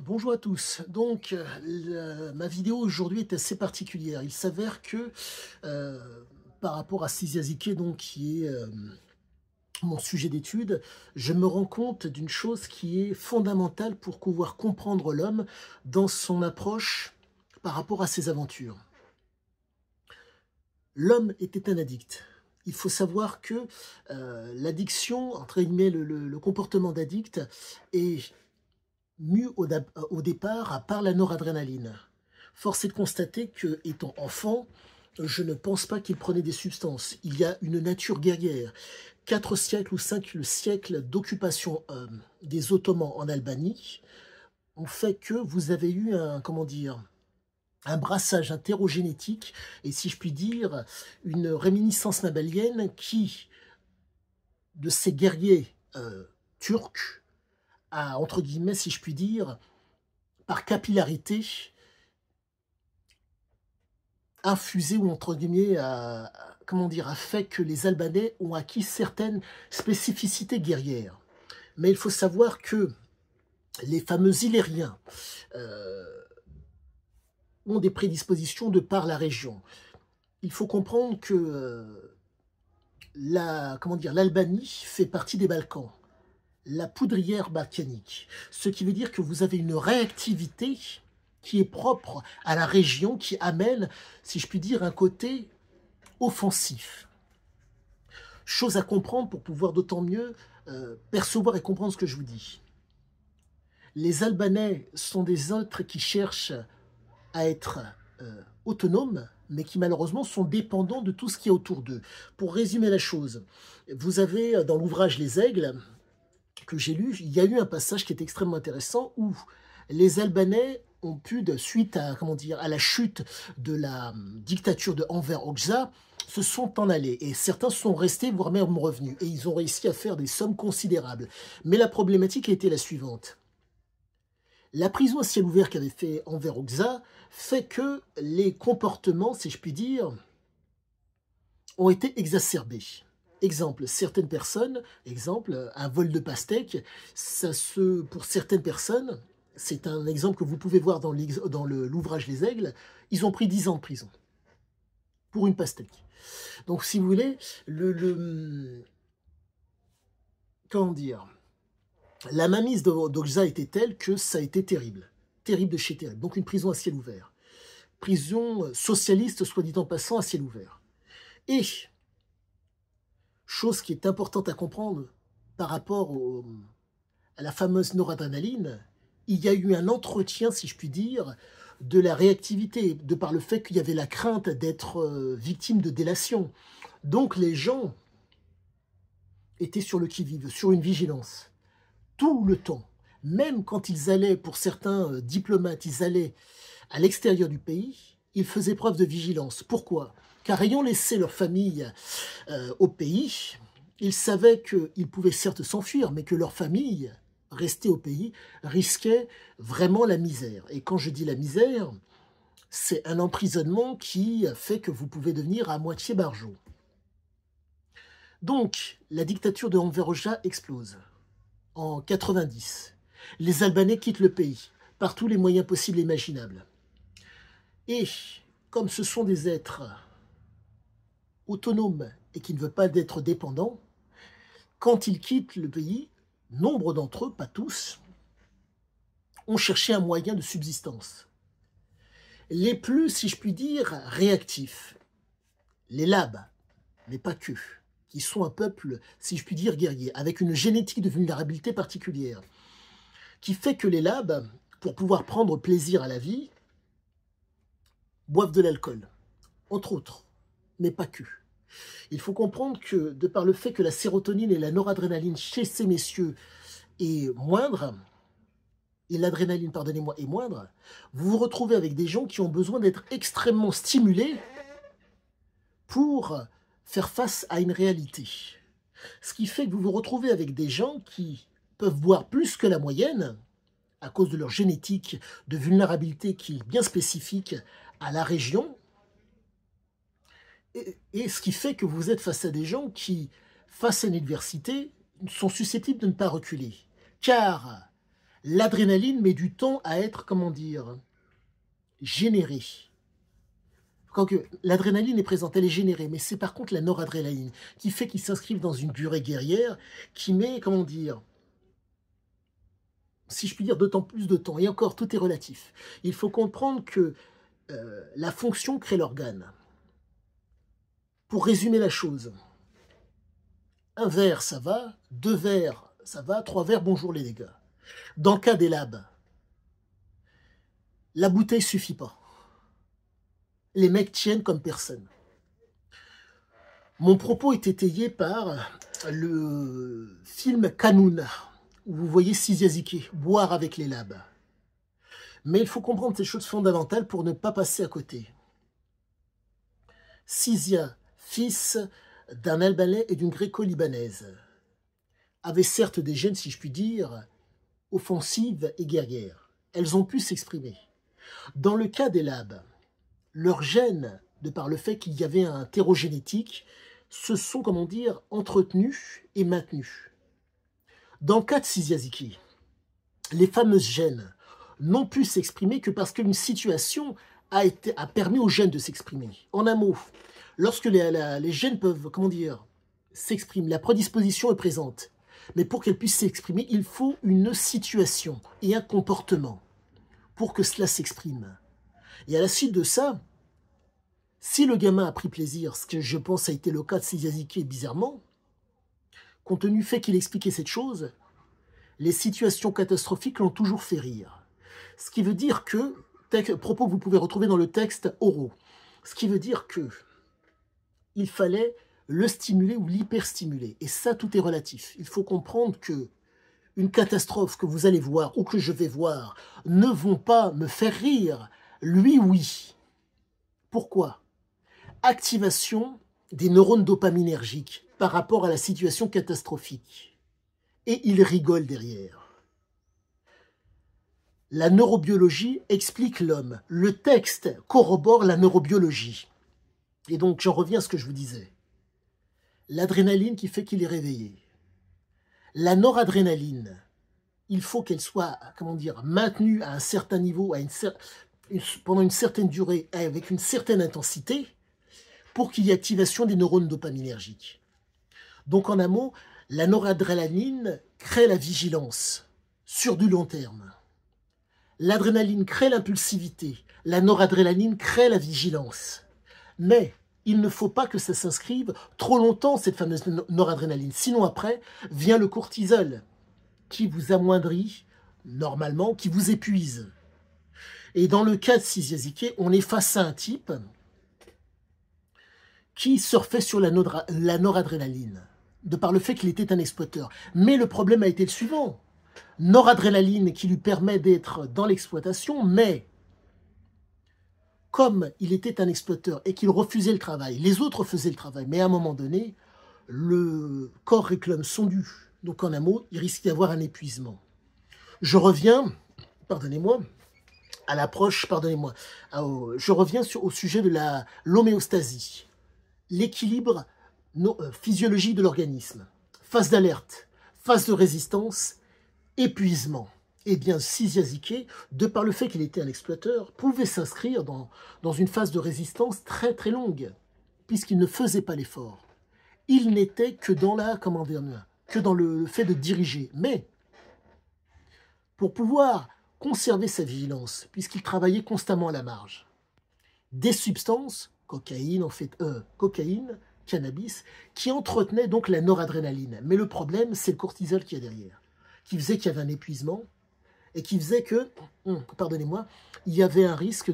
Bonjour à tous. Donc, ma vidéo aujourd'hui est assez particulière. Il s'avère que par rapport à Cyzia donc qui est mon sujet d'étude, je me rends compte d'une chose qui est fondamentale pour pouvoir comprendre l'homme dans son approche par rapport à ses aventures. L'homme était un addict. Il faut savoir que l'addiction, entre guillemets, le comportement d'addict est mu au départ par la noradrénaline. Force est de constater que, étant enfant, je ne pense pas qu'il prenait des substances. Il y a une nature guerrière. 4 siècles ou 5 siècles d'occupation des Ottomans en Albanie ont fait que vous avez eu un brassage interogénétique et, si je puis dire, une réminiscence nabalienne qui, de ces guerriers turcs, a, entre guillemets, si je puis dire, par capillarité, infusé ou entre guillemets, a fait que les Albanais ont acquis certaines spécificités guerrières. Mais il faut savoir que les fameux Illyriens ont des prédispositions de par la région. Il faut comprendre que l'Albanie fait partie des Balkans, la poudrière balkanique, ce qui veut dire que vous avez une réactivité qui est propre à la région, qui amène, si je puis dire, un côté offensif. Chose à comprendre pour pouvoir d'autant mieux percevoir et comprendre ce que je vous dis. Les Albanais sont des êtres qui cherchent à être autonomes, mais qui malheureusement sont dépendants de tout ce qui est autour d'eux. Pour résumer la chose, vous avez dans l'ouvrage Les Aigles, que j'ai lu, il y a eu un passage qui est extrêmement intéressant où les Albanais ont pu, suite à, à la chute de la dictature de Enver Hoxha, se sont en allés. Et certains sont restés, voire même revenus. Et ils ont réussi à faire des sommes considérables. Mais la problématique a été la suivante. La prison à ciel ouvert qu'avait fait Enver Hoxha fait que les comportements, si je puis dire, ont été exacerbés. Exemple, certaines personnes, exemple, un vol de pastèque, pour certaines personnes, c'est un exemple que vous pouvez voir dans l'ouvrage Les Aigles, ils ont pris 10 ans de prison pour une pastèque. Donc, si vous voulez, comment dire, la mainmise d'Hoxha était telle que ça a été terrible. Terrible de chez terrible. Donc, une prison à ciel ouvert. Prison socialiste, soit dit en passant, à ciel ouvert. Et chose qui est importante à comprendre par rapport à la fameuse noradrénaline, il y a eu un entretien, si je puis dire, de la réactivité, de par le fait qu'il y avait la crainte d'être victime de délation. Donc les gens étaient sur le qui-vive, sur une vigilance, tout le temps. Même quand ils allaient, pour certains diplomates, ils allaient à l'extérieur du pays, ils faisaient preuve de vigilance. Pourquoi ? Car ayant laissé leur famille au pays, ils savaient qu'ils pouvaient certes s'enfuir, mais que leur famille, restée au pays, risquait vraiment la misère. Et quand je dis la misère, c'est un emprisonnement qui fait que vous pouvez devenir à moitié barjot. Donc, la dictature de Enver Hoxha explose en 90. Les Albanais quittent le pays par tous les moyens possibles et imaginables. Et comme ce sont des êtres autonomes et qui ne veulent pas être dépendants, quand ils quittent le pays, nombre d'entre eux, pas tous, ont cherché un moyen de subsistance. Les plus, si je puis dire, réactifs, les Labs, mais pas que, qui sont un peuple, si je puis dire, guerrier, avec une génétique de vulnérabilité particulière, qui fait que les Labs, pour pouvoir prendre plaisir à la vie, boivent de l'alcool, entre autres, mais pas que. Il faut comprendre que, de par le fait que la sérotonine et la noradrénaline chez ces messieurs est moindre, et l'adrénaline, pardonnez-moi, est moindre, vous vous retrouvez avec des gens qui ont besoin d'être extrêmement stimulés pour faire face à une réalité. Ce qui fait que vous vous retrouvez avec des gens qui peuvent boire plus que la moyenne, à cause de leur génétique de vulnérabilité qui est bien spécifique à la région, et ce qui fait que vous êtes face à des gens qui, face à une adversité, sont susceptibles de ne pas reculer. Car L'adrénaline met du temps à être, comment dire, générée. Quand l'adrénaline est présente, elle est générée, mais c'est par contre la noradrénaline qui fait qu'ils s'inscrivent dans une durée guerrière qui met, comment dire, si je puis dire, d'autant plus de temps. Et encore, tout est relatif. Il faut comprendre que la fonction crée l'organe. Pour résumer la chose, un verre, ça va, 2 verres, ça va, 3 verres, bonjour les dégâts. Dans le cas des labs, la bouteille suffit pas. Les mecs tiennent comme personne. Mon propos est étayé par le film Kanoun, où vous voyez Siziazike boire avec les labs. Mais il faut comprendre ces choses fondamentales pour ne pas passer à côté. Sizia, fils d'un Albanais et d'une Gréco-Libanaise, avait certes des gènes, si je puis dire, offensives et guerrières. Elles ont pu s'exprimer. Dans le cas des labs, leurs gènes, de par le fait qu'il y avait un terreau génétique, se sont, comment dire, entretenus et maintenus. Dans le cas de Siziaziki, les fameuses gènes n'ont pu s'exprimer que parce qu'une situation a permis aux gènes de s'exprimer. En un mot, lorsque les gènes peuvent, comment dire, s'exprimer, la prédisposition est présente. Mais pour qu'elle puisse s'exprimer, il faut une situation et un comportement pour que cela s'exprime. Et à la suite de ça, si le gamin a pris plaisir, ce que je pense a été le cas de Siziazike bizarrement, compte tenu du fait qu'il expliquait cette chose, les situations catastrophiques l'ont toujours fait rire. Ce qui veut dire que, propos que vous pouvez retrouver dans le texte oraux, ce qui veut dire que il fallait le stimuler ou l'hyperstimuler. Et ça, tout est relatif. Il faut comprendre que une catastrophe que vous allez voir ou que je vais voir ne vont pas me faire rire. Lui, oui. Pourquoi? Activation des neurones dopaminergiques par rapport à la situation catastrophique. Et il rigole derrière. La neurobiologie explique l'homme. Le texte corrobore la neurobiologie. Et donc, j'en reviens à ce que je vous disais. L'adrénaline qui fait qu'il est réveillé. La noradrénaline, il faut qu'elle soit, comment dire, maintenue à un certain niveau, pendant une certaine durée, avec une certaine intensité, pour qu'il y ait activation des neurones dopaminergiques. Donc, en un mot, la noradrénaline crée la vigilance sur du long terme. L'adrénaline crée l'impulsivité. La noradrénaline crée la vigilance. Mais il ne faut pas que ça s'inscrive trop longtemps, cette fameuse noradrénaline. Sinon, après, vient le cortisol, qui vous amoindrit, normalement, qui vous épuise. Et dans le cas de Siziazike, on est face à un type qui surfait sur la noradrénaline, de par le fait qu'il était un exploiteur. Mais le problème a été le suivant. Noradrénaline qui lui permet d'être dans l'exploitation, mais comme il était un exploiteur et qu'il refusait le travail, les autres faisaient le travail, mais à un moment donné, le corps réclame son dû. Donc en un mot, il risque d'y avoir un épuisement. Je reviens, pardonnez-moi, à l'approche, pardonnez-moi, je reviens au sujet de l'homéostasie, l'équilibre physiologique de l'organisme, phase d'alerte, phase de résistance, épuisement. Eh bien, Siziazike, de par le fait qu'il était un exploiteur, pouvait s'inscrire dans une phase de résistance très très longue, puisqu'il ne faisait pas l'effort. Il n'était que dans le fait de diriger. Mais, pour pouvoir conserver sa vigilance, puisqu'il travaillait constamment à la marge, des substances, cocaïne, cannabis, qui entretenaient donc la noradrénaline. Mais le problème, c'est le cortisol qu'il y a derrière, qui faisait qu'il y avait un épuisement, et qui faisait que, pardonnez-moi, il y avait un risque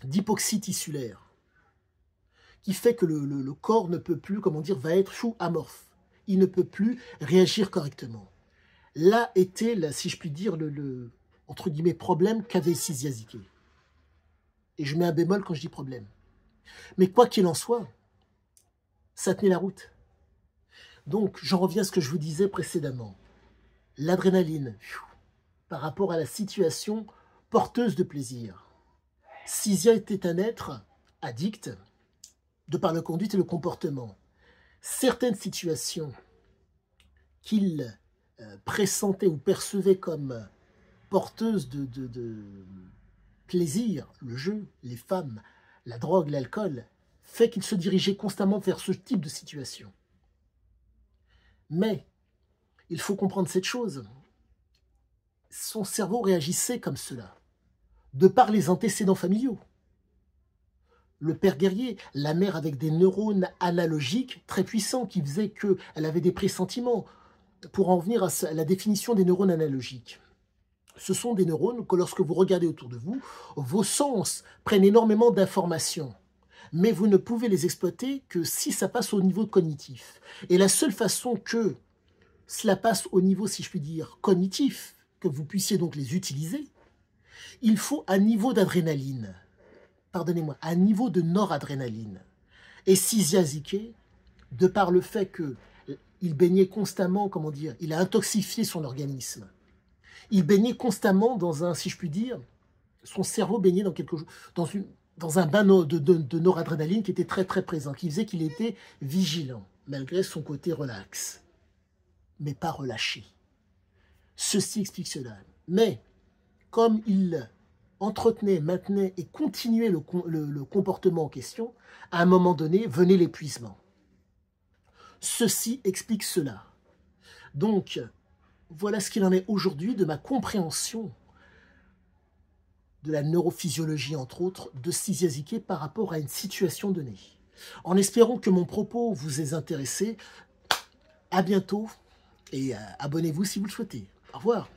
d'hypoxie tissulaire, qui fait que le corps ne peut plus, comment dire, va être amorphe. Il ne peut plus réagir correctement. Là était, si je puis dire, entre guillemets, problème qu'avait Siziazike. Et je mets un bémol quand je dis problème. Mais quoi qu'il en soit, ça tenait la route. Donc, j'en reviens à ce que je vous disais précédemment. L'adrénaline, par rapport à la situation porteuse de plaisir. Sizia était un être addict, de par la conduite et le comportement. Certaines situations qu'il pressentait ou percevait comme porteuse de plaisir, le jeu, les femmes, la drogue, l'alcool, fait qu'il se dirigeait constamment vers ce type de situation. Mais il faut comprendre cette chose. Son cerveau réagissait comme cela, de par les antécédents familiaux. Le père guerrier, la mère avec des neurones analogiques très puissants qui faisaient qu'elle avait des pressentiments. Pour en venir à la définition des neurones analogiques, ce sont des neurones que lorsque vous regardez autour de vous, vos sens prennent énormément d'informations, mais vous ne pouvez les exploiter que si ça passe au niveau cognitif. Et la seule façon que cela passe au niveau, si je puis dire, cognitif, que vous puissiez donc les utiliser, il faut un niveau d'adrénaline, pardonnez-moi, un niveau de noradrénaline. Et Siziazike, de par le fait qu'il baignait constamment, comment dire, il a intoxifié son organisme. Il baignait constamment dans un, si je puis dire, son cerveau baignait dans quelque chose, dans un bain de noradrénaline qui était très très présent, qui faisait qu'il était vigilant, malgré son côté relax, mais pas relâché. Ceci explique cela. Mais, comme il entretenait, maintenait et continuait le comportement en question, à un moment donné, venait l'épuisement. Ceci explique cela. Donc, voilà ce qu'il en est aujourd'hui de ma compréhension de la neurophysiologie, entre autres, de Siziazike par rapport à une situation donnée. En espérant que mon propos vous ait intéressé, à bientôt et abonnez-vous si vous le souhaitez. Au revoir.